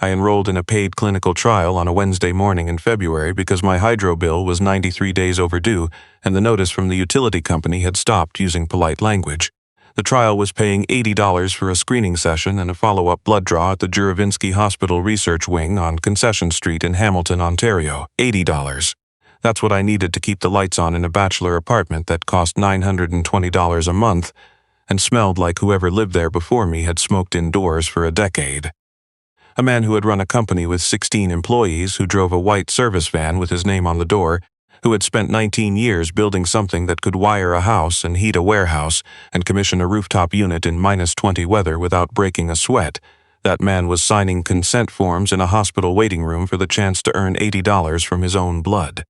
I enrolled in a paid clinical trial on a Wednesday morning in February because my hydro bill was 93 days overdue and the notice from the utility company had stopped using polite language. The trial was paying $80 for a screening session and a follow-up blood draw at the Juravinski Hospital Research Wing on Concession Street in Hamilton, Ontario. $80. That's what I needed to keep the lights on in a bachelor apartment that cost $920 a month and smelled like whoever lived there before me had smoked indoors for a decade. A man who had run a company with 16 employees, who drove a white service van with his name on the door, who had spent 19 years building something that could wire a house and heat a warehouse and commission a rooftop unit in -20 weather without breaking a sweat. That man was signing consent forms in a hospital waiting room for the chance to earn $80 from his own blood.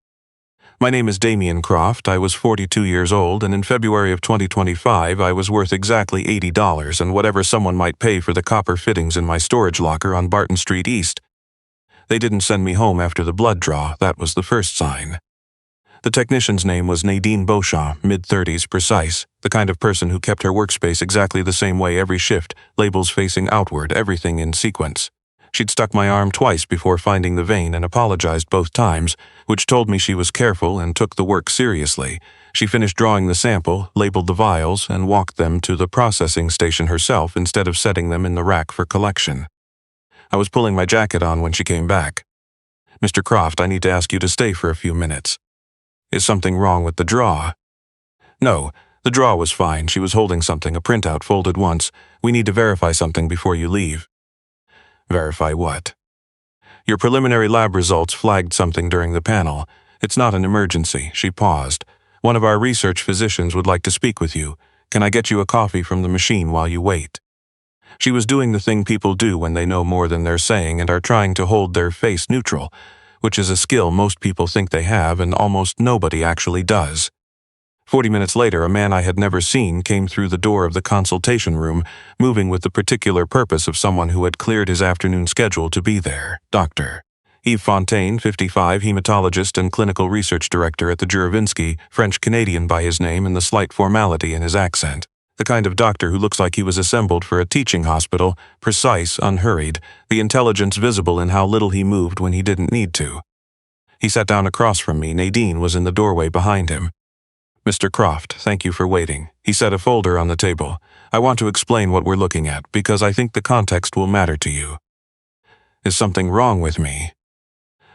My name is Damien Croft. I was 42 years old, and in February of 2025, I was worth exactly $80 and whatever someone might pay for the copper fittings in my storage locker on Barton Street East. They didn't send me home after the blood draw. That was the first sign. The technician's name was Nadine Beauchamp, mid-30s, precise, the kind of person who kept her workspace exactly the same way every shift, labels facing outward, everything in sequence. She'd stuck my arm twice before finding the vein and apologized both times, which told me she was careful and took the work seriously. She finished drawing the sample, labeled the vials, and walked them to the processing station herself instead of setting them in the rack for collection. I was pulling my jacket on when she came back. "Mr. Croft, I need to ask you to stay for a few minutes." "Is something wrong with the draw?" "No, the draw was fine. She was holding something, a printout folded once. We need to verify something before you leave." "Verify what?" "Your preliminary lab results flagged something during the panel. It's not an emergency." She paused. "One of our research physicians would like to speak with you. Can I get you a coffee from the machine while you wait?" She was doing the thing people do when they know more than they're saying and are trying to hold their face neutral, which is a skill most people think they have and almost nobody actually does. 40 minutes later, a man I had never seen came through the door of the consultation room, moving with the particular purpose of someone who had cleared his afternoon schedule to be there. Dr. Yves Fontaine, 55, hematologist and clinical research director at the Juravinski, French-Canadian by his name and the slight formality in his accent. The kind of doctor who looks like he was assembled for a teaching hospital, precise, unhurried, the intelligence visible in how little he moved when he didn't need to. He sat down across from me. Nadine was in the doorway behind him. "Mr. Croft, thank you for waiting." He set a folder on the table. "I want to explain what we're looking at because I think the context will matter to you." "Is something wrong with me?"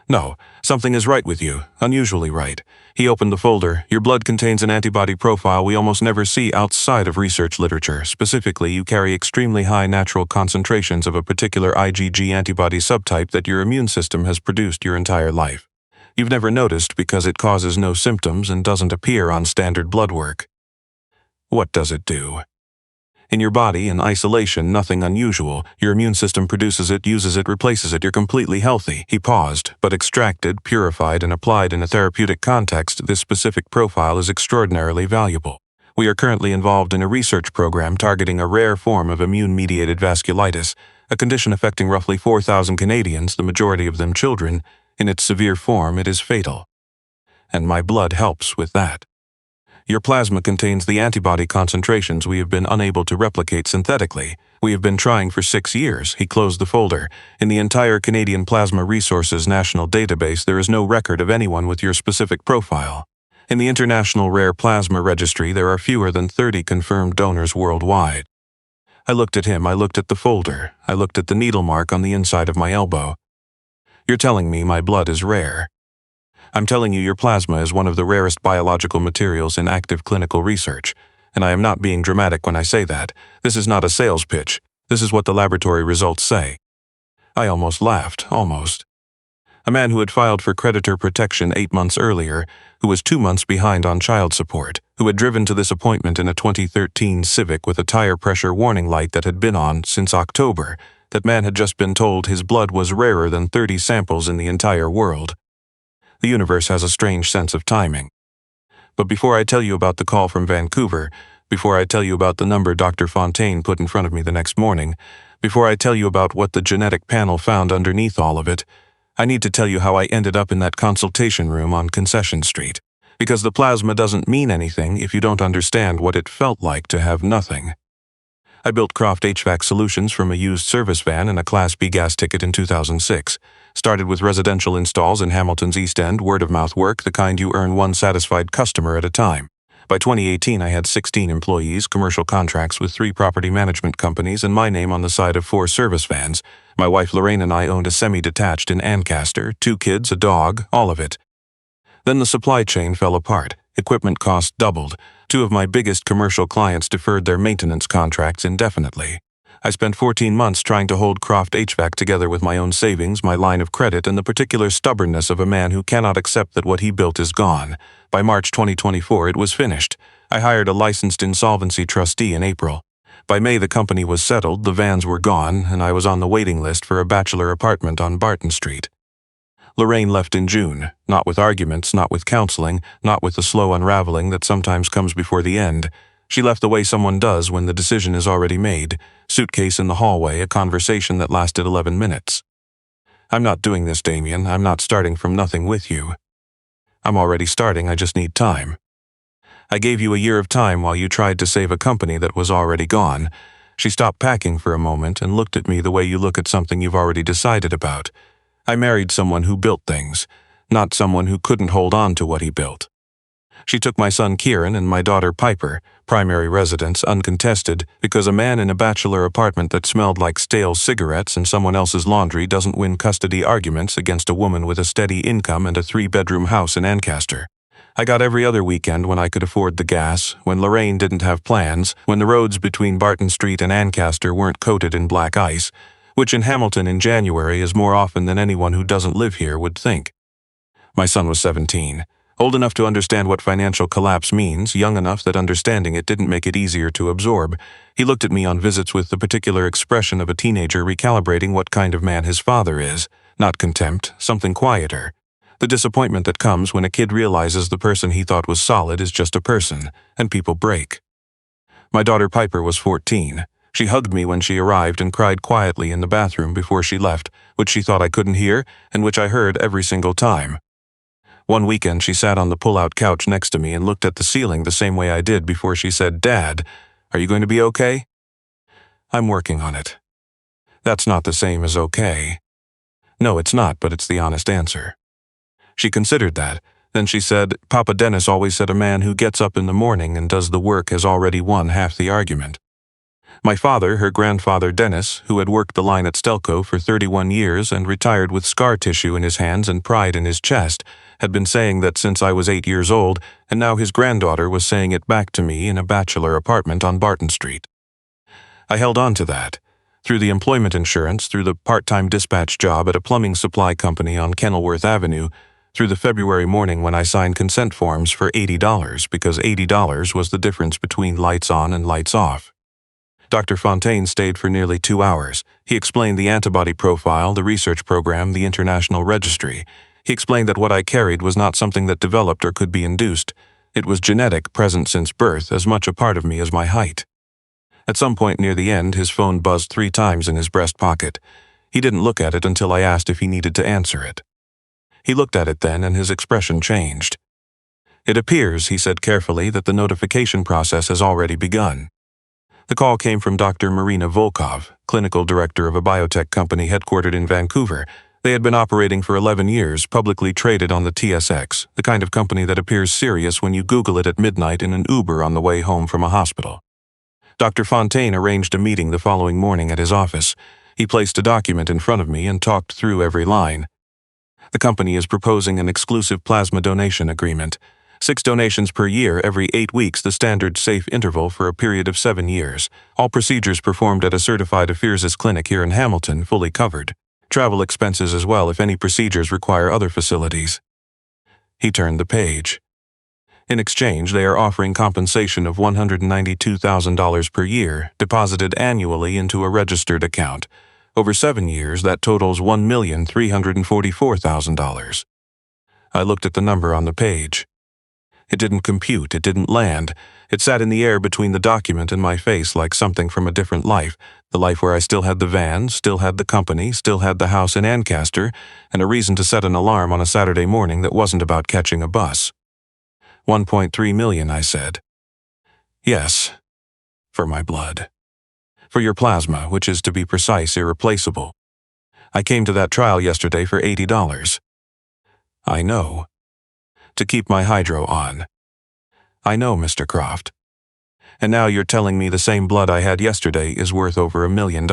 "No, something is right with you, unusually right." He opened the folder. "Your blood contains an antibody profile we almost never see outside of research literature. Specifically, you carry extremely high natural concentrations of a particular IgG antibody subtype that your immune system has produced your entire life. You've never noticed because it causes no symptoms and doesn't appear on standard blood work." "What does it do?" "In your body, in isolation, nothing unusual. Your immune system produces it, uses it, replaces it. You're completely healthy." He paused, "But extracted, purified, and applied in a therapeutic context, this specific profile is extraordinarily valuable. We are currently involved in a research program targeting a rare form of immune-mediated vasculitis, a condition affecting roughly 4,000 Canadians, the majority of them children. In its severe form, it is fatal. And my blood helps with that. Your plasma contains the antibody concentrations we have been unable to replicate synthetically. We have been trying for 6 years." He closed the folder. "In the entire Canadian Plasma Resources National Database, there is no record of anyone with your specific profile. In the International Rare Plasma Registry, there are fewer than 30 confirmed donors worldwide." I looked at him. I looked at the folder. I looked at the needle mark on the inside of my elbow. "You're telling me my blood is rare?" "I'm telling you your plasma is one of the rarest biological materials in active clinical research, and I am not being dramatic when I say that. This is not a sales pitch. This is what the laboratory results say." I almost laughed, almost. A man who had filed for creditor protection 8 months earlier, who was 2 months behind on child support, who had driven to this appointment in a 2013 Civic with a tire pressure warning light that had been on since October. That man had just been told his blood was rarer than 30 samples in the entire world. The universe has a strange sense of timing. But before I tell you about the call from Vancouver, before I tell you about the number Dr. Fontaine put in front of me the next morning, before I tell you about what the genetic panel found underneath all of it, I need to tell you how I ended up in that consultation room on Concession Street. Because the plasma doesn't mean anything if you don't understand what it felt like to have nothing. I built Croft HVAC solutions from a used service van and a Class B gas ticket in 2006. Started with residential installs in Hamilton's East End, word-of-mouth work, the kind you earn one satisfied customer at a time. By 2018, I had 16 employees, commercial contracts with 3 property management companies, and my name on the side of 4 service vans. My wife Lorraine and I owned a semi-detached in Ancaster, 2 kids, a dog, all of it. Then the supply chain fell apart. Equipment costs doubled. 2 of my biggest commercial clients deferred their maintenance contracts indefinitely. I spent 14 months trying to hold Croft HVAC together with my own savings, my line of credit, and the particular stubbornness of a man who cannot accept that what he built is gone. By March 2024, it was finished. I hired a licensed insolvency trustee in April. By May, the company was settled, the vans were gone, and I was on the waiting list for a bachelor apartment on Barton Street. Lorraine left in June, not with arguments, not with counseling, not with the slow unraveling that sometimes comes before the end. She left the way someone does when the decision is already made. Suitcase in the hallway, a conversation that lasted 11 minutes. I'm not doing this, Damien. I'm not starting from nothing with you. I'm already starting, I just need time. I gave you a year of time while you tried to save a company that was already gone. She stopped packing for a moment and looked at me the way you look at something you've already decided about. I married someone who built things, not someone who couldn't hold on to what he built. She took my son Kieran and my daughter Piper, primary residence uncontested, because a man in a bachelor apartment that smelled like stale cigarettes and someone else's laundry doesn't win custody arguments against a woman with a steady income and a 3-bedroom house in Ancaster. I got every other weekend when I could afford the gas, when Lorraine didn't have plans, when the roads between Barton Street and Ancaster weren't coated in black ice, which in Hamilton in January is more often than anyone who doesn't live here would think. My son was 17. Old enough to understand what financial collapse means, young enough that understanding it didn't make it easier to absorb. He looked at me on visits with the particular expression of a teenager recalibrating what kind of man his father is. Not contempt, something quieter. The disappointment that comes when a kid realizes the person he thought was solid is just a person, and people break. My daughter Piper was 14. She hugged me when she arrived and cried quietly in the bathroom before she left, which she thought I couldn't hear, and which I heard every single time. One weekend she sat on the pull-out couch next to me and looked at the ceiling the same way I did before she said, "Dad, are you going to be okay?" I'm working on it. That's not the same as okay. No, it's not, but it's the honest answer. She considered that. Then she said, "Papa Dennis always said a man who gets up in the morning and does the work has already won half the argument." My father, her grandfather Dennis, who had worked the line at Stelco for 31 years and retired with scar tissue in his hands and pride in his chest, had been saying that since I was 8 years old, and now his granddaughter was saying it back to me in a bachelor apartment on Barton Street. I held on to that. Through the employment insurance, through the part-time dispatch job at a plumbing supply company on Kenilworth Avenue, through the February morning when I signed consent forms for $80 because $80 was the difference between lights on and lights off. Dr. Fontaine stayed for nearly 2 hours. He explained the antibody profile, the research program, the international registry. He explained that what I carried was not something that developed or could be induced. It was genetic, present since birth, as much a part of me as my height. At some point near the end, his phone buzzed 3 times in his breast pocket. He didn't look at it until I asked if he needed to answer it. He looked at it then, and his expression changed. "It appears," he said carefully, "that the notification process has already begun." The call came from Dr. Marina Volkov, clinical director of a biotech company headquartered in Vancouver. They had been operating for 11 years, publicly traded on the TSX, the kind of company that appears serious when you Google it at midnight in an Uber on the way home from a hospital. Dr. Fontaine arranged a meeting the following morning at his office. He placed a document in front of me and talked through every line. The company is proposing an exclusive plasma donation agreement. 6 donations per year every 8 weeks, the standard safe interval for a period of 7 years. All procedures performed at a certified Apheresis clinic here in Hamilton, fully covered. Travel expenses as well if any procedures require other facilities. He turned the page. In exchange, they are offering compensation of $192,000 per year, deposited annually into a registered account. Over 7 years, that totals $1,344,000. I looked at the number on the page. It didn't compute, it didn't land. It sat in the air between the document and my face like something from a different life, the life where I still had the van, still had the company, still had the house in Ancaster, and a reason to set an alarm on a Saturday morning that wasn't about catching a bus. 1.3 million, I said. Yes, for my blood. For your plasma, which is, to be precise, irreplaceable. I came to that trial yesterday for $80. I know. To keep my hydro on. I know, Mr. Croft. And now you're telling me the same blood I had yesterday is worth over $1 million.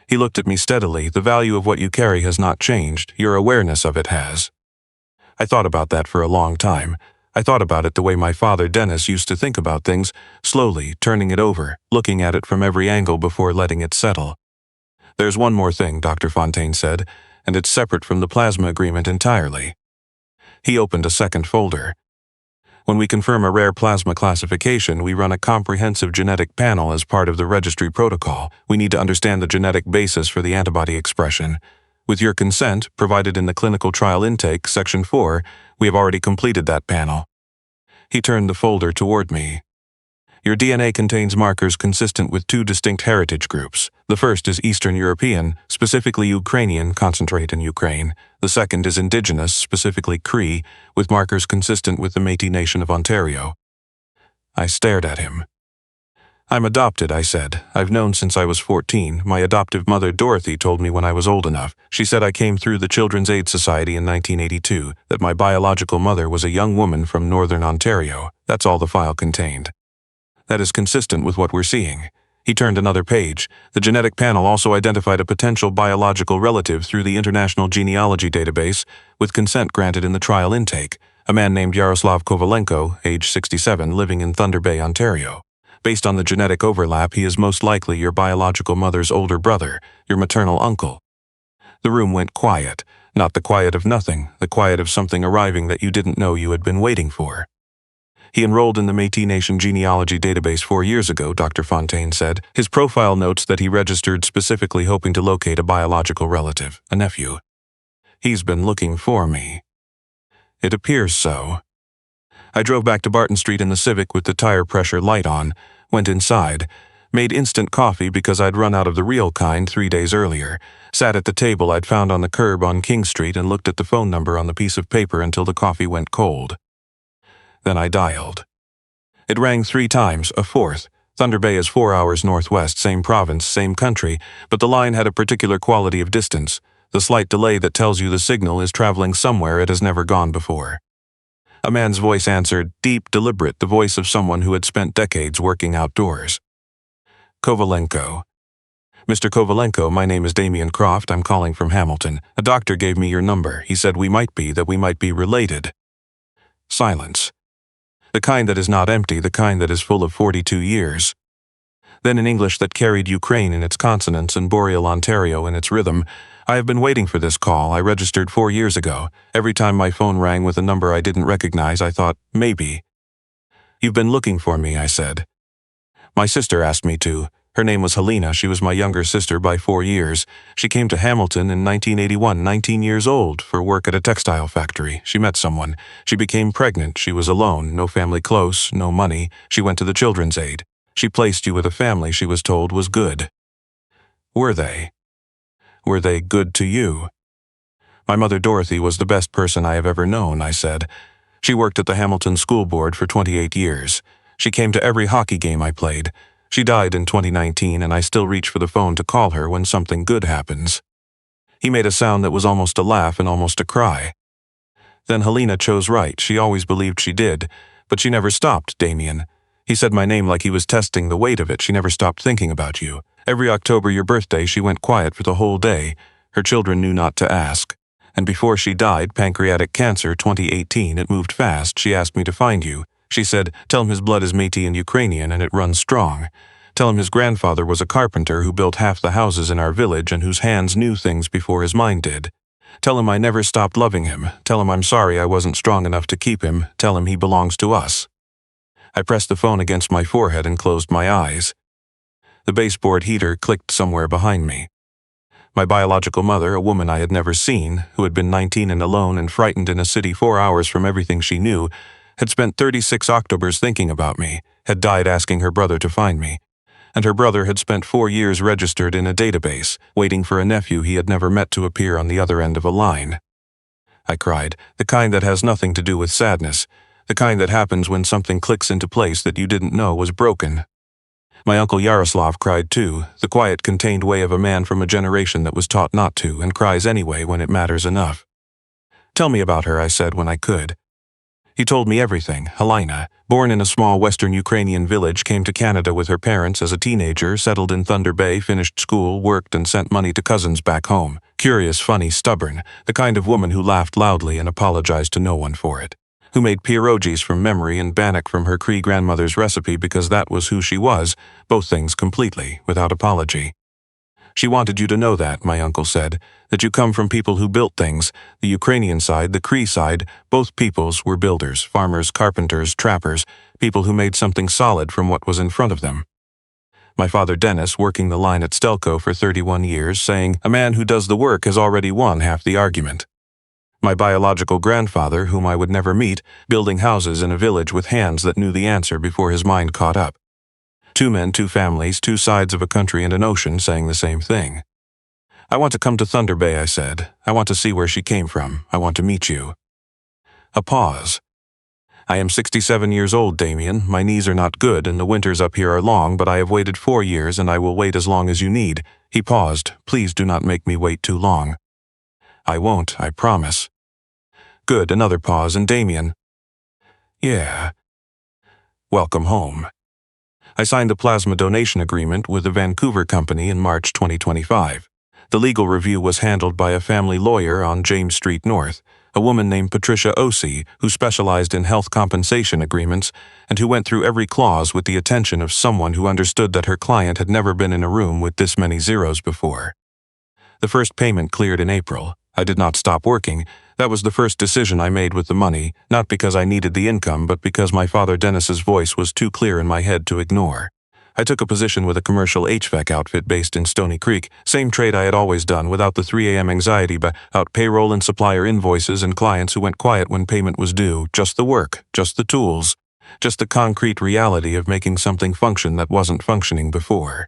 He looked at me steadily. The value of what you carry has not changed. Your awareness of it has. I thought about that for a long time. I thought about it the way my father Dennis used to think about things, slowly turning it over, looking at it from every angle before letting it settle. There's one more thing, Dr. Fontaine said, and it's separate from the plasma agreement entirely. He opened a second folder. When we confirm a rare plasma classification, we run a comprehensive genetic panel as part of the registry protocol. We need to understand the genetic basis for the antibody expression. With your consent, provided in the clinical trial intake, Section 4, we have already completed that panel. He turned the folder toward me. Your DNA contains markers consistent with two distinct heritage groups. The first is Eastern European, specifically Ukrainian, concentrate in Ukraine. The second is indigenous, specifically Cree, with markers consistent with the Métis Nation of Ontario. I stared at him. I'm adopted, I said. I've known since I was 14. My adoptive mother Dorothy told me when I was old enough. She said I came through the Children's Aid Society in 1982, that my biological mother was a young woman from Northern Ontario. That's all the file contained. That is consistent with what we're seeing. He turned another page. The genetic panel also identified a potential biological relative through the International Genealogy Database, with consent granted in the trial intake, a man named Yaroslav Kovalenko, age 67, living in Thunder Bay, Ontario. Based on the genetic overlap, he is most likely your biological mother's older brother, your maternal uncle. The room went quiet, not the quiet of nothing, the quiet of something arriving that you didn't know you had been waiting for. He enrolled in the Métis Nation genealogy database 4 years ago, Dr. Fontaine said. His profile notes that he registered specifically hoping to locate a biological relative, a nephew. He's been looking for me. It appears so. I drove back to Barton Street in the Civic with the tire pressure light on, went inside, made instant coffee because I'd run out of the real kind 3 days earlier, sat at the table I'd found on the curb on King Street and looked at the phone number on the piece of paper until the coffee went cold. Then I dialed. It rang 3 times, a fourth. Thunder Bay is 4 hours northwest, same province, same country, but the line had a particular quality of distance, the slight delay that tells you the signal is traveling somewhere it has never gone before. A man's voice answered, deep, deliberate, the voice of someone who had spent decades working outdoors. Kovalenko. Mr. Kovalenko, my name is Damien Croft. I'm calling from Hamilton. A doctor gave me your number. He said we might be related. Silence. The kind that is not empty, the kind that is full of 42 years. Then in English that carried Ukraine in its consonants and Boreal Ontario in its rhythm, I have been waiting for this call. I registered 4 years ago. Every time my phone rang with a number I didn't recognize, I thought, maybe. You've been looking for me, I said. My sister asked me to. Her name was Helena. She was my younger sister by 4 years. She came to Hamilton in 1981, 19 years old, for work at a textile factory. She met someone. She became pregnant. She was alone, no family close, no money. She went to the Children's Aid. She placed you with a family she was told was good. Were they? Were they good to you? My mother Dorothy was the best person I have ever known, I said. She worked at the Hamilton School Board for 28 years. She came to every hockey game I played. She died in 2019, and I still reach for the phone to call her when something good happens. He made a sound that was almost a laugh and almost a cry. Then Helena chose right. She always believed she did, but she never stopped, Damien. He said my name like he was testing the weight of it. She never stopped thinking about you. Every October, your birthday, she went quiet for the whole day. Her children knew not to ask. And before she died, pancreatic cancer, 2018, it moved fast. She asked me to find you. She said, tell him his blood is Métis and Ukrainian and it runs strong. Tell him his grandfather was a carpenter who built half the houses in our village and whose hands knew things before his mind did. Tell him I never stopped loving him. Tell him I'm sorry I wasn't strong enough to keep him. Tell him he belongs to us. I pressed the phone against my forehead and closed my eyes. The baseboard heater clicked somewhere behind me. My biological mother, a woman I had never seen, who had been 19 and alone and frightened in a city 4 hours from everything she knew, had spent 36 Octobers thinking about me, had died asking her brother to find me. And her brother had spent 4 years registered in a database, waiting for a nephew he had never met to appear on the other end of a line. I cried, the kind that has nothing to do with sadness, the kind that happens when something clicks into place that you didn't know was broken. My uncle Yaroslav cried too, the quiet, contained way of a man from a generation that was taught not to and cries anyway when it matters enough. "Tell me about her," I said when I could. He told me everything. Halina, born in a small western Ukrainian village, came to Canada with her parents as a teenager, settled in Thunder Bay, finished school, worked, and sent money to cousins back home. Curious, funny, stubborn, the kind of woman who laughed loudly and apologized to no one for it. Who made pierogies from memory and bannock from her Cree grandmother's recipe because that was who she was, both things completely, without apology. "She wanted you to know that," my uncle said, "that you come from people who built things. The Ukrainian side, the Cree side, both peoples were builders, farmers, carpenters, trappers, people who made something solid from what was in front of them." My father Dennis, working the line at Stelco for 31 years, saying, "A man who does the work has already won half the argument." My biological grandfather, whom I would never meet, building houses in a village with hands that knew the answer before his mind caught up. Two men, two families, two sides of a country and an ocean saying the same thing. "I want to come to Thunder Bay," I said. "I want to see where she came from. I want to meet you." A pause. "I am 67 years old, Damien. My knees are not good and the winters up here are long, but I have waited 4 years and I will wait as long as you need." He paused. "Please do not make me wait too long." "I won't, I promise." Good, another pause, and Damien. "Yeah. Welcome home." I signed a plasma donation agreement with the Vancouver company in March 2025. The legal review was handled by a family lawyer on James Street North, a woman named Patricia Osei, who specialized in health compensation agreements and who went through every clause with the attention of someone who understood that her client had never been in a room with this many zeros before. The first payment cleared in April. I did not stop working. That was the first decision I made with the money, not because I needed the income, but because my father Dennis's voice was too clear in my head to ignore. I took a position with a commercial HVAC outfit based in Stony Creek, same trade I had always done, without the 3 a.m. anxiety about payroll and supplier invoices and clients who went quiet when payment was due, just the work, just the tools, just the concrete reality of making something function that wasn't functioning before.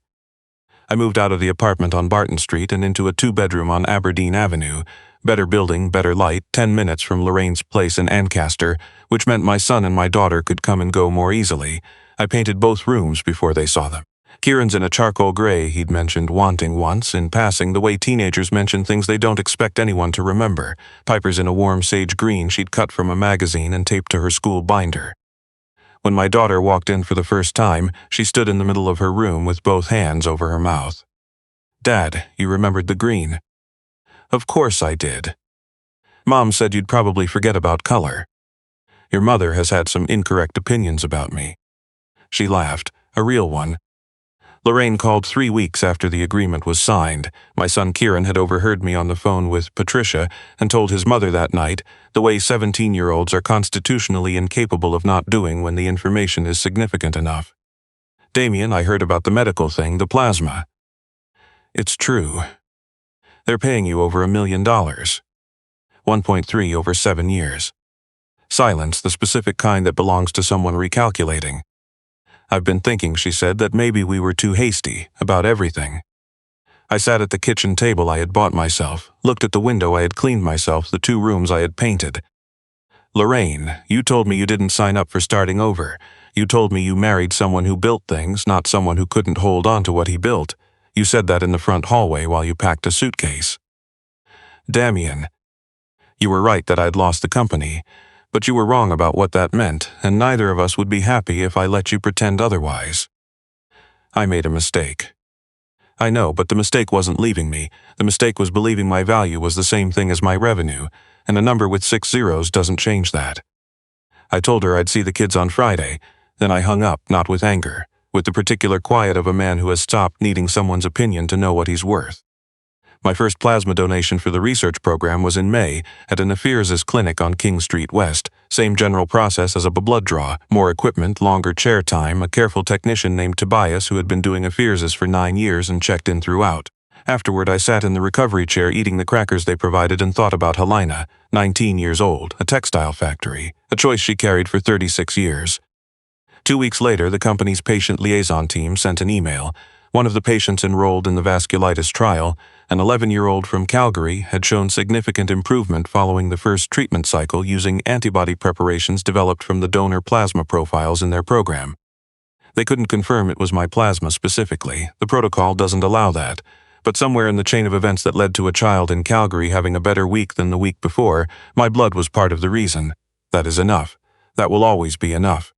I moved out of the apartment on Barton Street and into a 2-bedroom on Aberdeen Avenue. Better building, better light, 10 minutes from Lorraine's place in Ancaster, which meant my son and my daughter could come and go more easily. I painted both rooms before they saw them. Kieran's in a charcoal gray he'd mentioned wanting once, in passing, the way teenagers mention things they don't expect anyone to remember. Piper's in a warm sage green she'd cut from a magazine and taped to her school binder. When my daughter walked in for the first time, she stood in the middle of her room with both hands over her mouth. "Dad, you remembered the green?" "Of course I did. Mom said you'd probably forget about color. Your mother has had some incorrect opinions about me." She laughed, a real one. Lorraine called 3 weeks after the agreement was signed. My son Kieran had overheard me on the phone with Patricia and told his mother that night, the way 17-year-olds are constitutionally incapable of not doing when the information is significant enough. "Damien, I heard about the medical thing, the plasma." "It's true. They're paying you over $1 million. 1.3 over 7 years. Silence, the specific kind that belongs to someone recalculating. "I've been thinking," she said, "that maybe we were too hasty about everything." I sat at the kitchen table I had bought myself, looked at the window I had cleaned myself, the 2 rooms I had painted. "Lorraine, you told me you didn't sign up for starting over. You told me you married someone who built things, not someone who couldn't hold on to what he built. You said that in the front hallway while you packed a suitcase." "Damien, you were right that I'd lost the company. But you were wrong about what that meant, and neither of us would be happy if I let you pretend otherwise. I made a mistake. I know, but the mistake wasn't leaving me. The mistake was believing my value was the same thing as my revenue, and a number with 6 zeros doesn't change that." I told her I'd see the kids on Friday. Then I hung up, not with anger, with the particular quiet of a man who has stopped needing someone's opinion to know what he's worth. My first plasma donation for the research program was in May at an apheresis clinic on King Street West. Same general process as a blood draw, more equipment, longer chair time, a careful technician named Tobias who had been doing apheresis for 9 years and checked in throughout. Afterward, I sat in the recovery chair eating the crackers they provided and thought about Halina, 19 years old, a textile factory, a choice she carried for 36 years. 2 weeks later, the company's patient liaison team sent an email. One of the patients enrolled in the vasculitis trial, an 11-year-old from Calgary, had shown significant improvement following the first treatment cycle using antibody preparations developed from the donor plasma profiles in their program. They couldn't confirm it was my plasma specifically. The protocol doesn't allow that. But somewhere in the chain of events that led to a child in Calgary having a better week than the week before, my blood was part of the reason. That is enough. That will always be enough.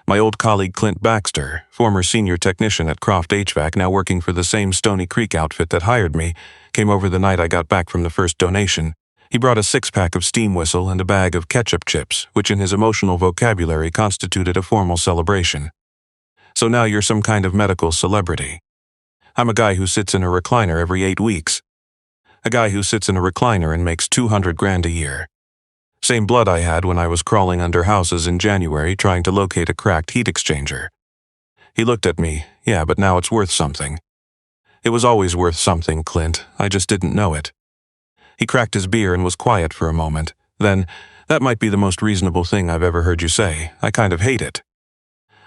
My old colleague Clint Baxter, former senior technician at Croft HVAC, now working for the same Stony Creek outfit that hired me, came over the night I got back from the first donation. He brought a 6-pack of steam whistle and a bag of ketchup chips, which in his emotional vocabulary constituted a formal celebration. So now you're some kind of medical celebrity. I'm a guy who sits in a recliner every 8 weeks. A guy who sits in a recliner and makes $200,000 a year. Same blood I had when I was crawling under houses in January trying to locate a cracked heat exchanger. He looked at me. Yeah, but now it's worth something. It was always worth something, Clint. I just didn't know it. He cracked his beer and was quiet for a moment. Then, that might be the most reasonable thing I've ever heard you say. I kind of hate it.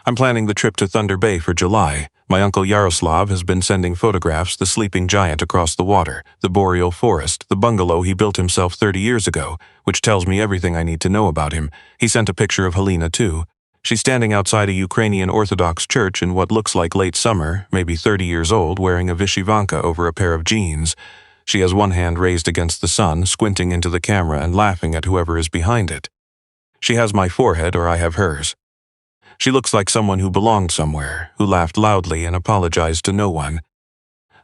I'm planning the trip to Thunder Bay for July. My uncle Yaroslav has been sending photographs, the sleeping giant across the water, the boreal forest, the bungalow he built himself 30 years ago, which tells me everything I need to know about him. He sent a picture of Helena, too. She's standing outside a Ukrainian Orthodox church in what looks like late summer, maybe 30 years old, wearing a vyshyvanka over a pair of jeans. She has one hand raised against the sun, squinting into the camera and laughing at whoever is behind it. She has my forehead, or I have hers. She looks like someone who belonged somewhere, who laughed loudly and apologized to no one.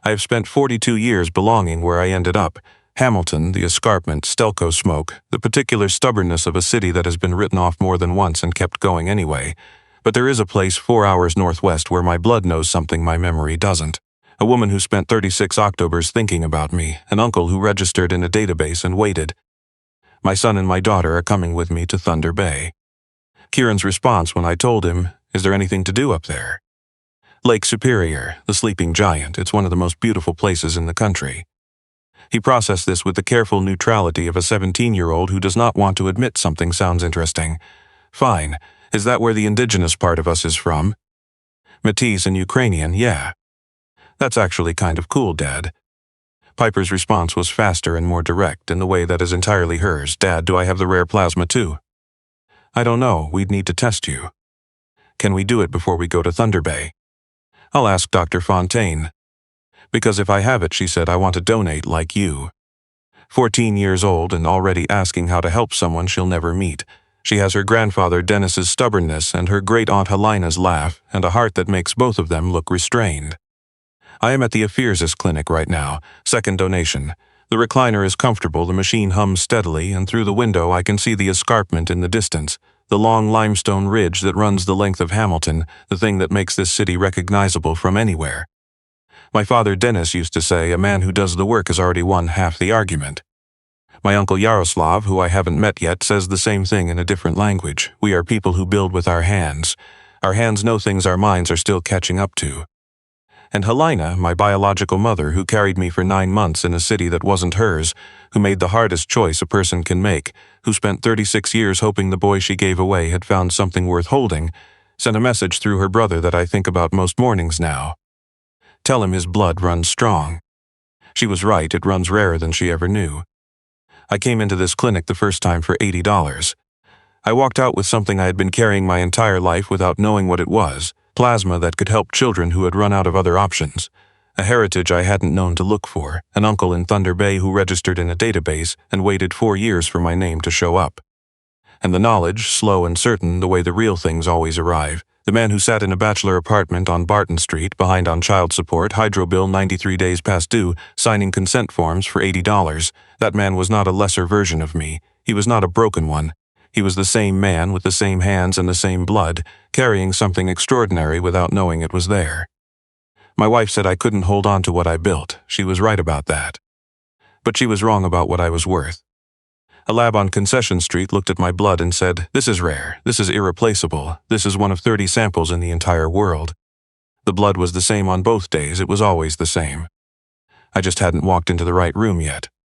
I have spent 42 years belonging where I ended up. Hamilton, the escarpment, Stelco smoke, the particular stubbornness of a city that has been written off more than once and kept going anyway. But there is a place 4 hours northwest where my blood knows something my memory doesn't. A woman who spent 36 Octobers thinking about me, an uncle who registered in a database and waited. My son and my daughter are coming with me to Thunder Bay. Kieran's response when I told him, "Is there anything to do up there?" Lake Superior, the sleeping giant, it's one of the most beautiful places in the country. He processed this with the careful neutrality of a 17-year-old who does not want to admit something sounds interesting. Fine, is that where the indigenous part of us is from? Métis and Ukrainian, yeah. That's actually kind of cool, Dad. Piper's response was faster and more direct in the way that is entirely hers. Dad, do I have the rare plasma too? I don't know, we'd need to test you. Can we do it before we go to Thunder Bay? I'll ask Dr. Fontaine. Because if I have it, she said, I want to donate like you. 14 years old and already asking how to help someone she'll never meet. She has her grandfather Dennis's stubbornness and her great-aunt Helena's laugh and a heart that makes both of them look restrained. I am at the Ephesus clinic right now, second donation. The recliner is comfortable, the machine hums steadily, and through the window I can see the escarpment in the distance, the long limestone ridge that runs the length of Hamilton, the thing that makes this city recognizable from anywhere. My father Dennis used to say, a man who does the work has already won half the argument. My uncle Yaroslav, who I haven't met yet, says the same thing in a different language. We are people who build with our hands. Our hands know things our minds are still catching up to. And Helena, my biological mother, who carried me for 9 months in a city that wasn't hers, who made the hardest choice a person can make, who spent 36 years hoping the boy she gave away had found something worth holding, sent a message through her brother that I think about most mornings now. Tell him his blood runs strong. She was right, it runs rarer than she ever knew. I came into this clinic the first time for $80. I walked out with something I had been carrying my entire life without knowing what it was. Plasma that could help children who had run out of other options. A heritage I hadn't known to look for, an uncle in Thunder Bay who registered in a database and waited 4 years for my name to show up. And the knowledge, slow and certain, the way the real things always arrive. The man who sat in a bachelor apartment on Barton Street, behind on child support, hydro bill 93 days past due, signing consent forms for $80. That man was not a lesser version of me. He was not a broken one. He was the same man with the same hands and the same blood, carrying something extraordinary without knowing it was there. My wife said I couldn't hold on to what I built. She was right about that. But she was wrong about what I was worth. A lab on Concession Street looked at my blood and said, "This is rare. This is irreplaceable. This is one of 30 samples in the entire world." The blood was the same on both days. It was always the same. I just hadn't walked into the right room yet.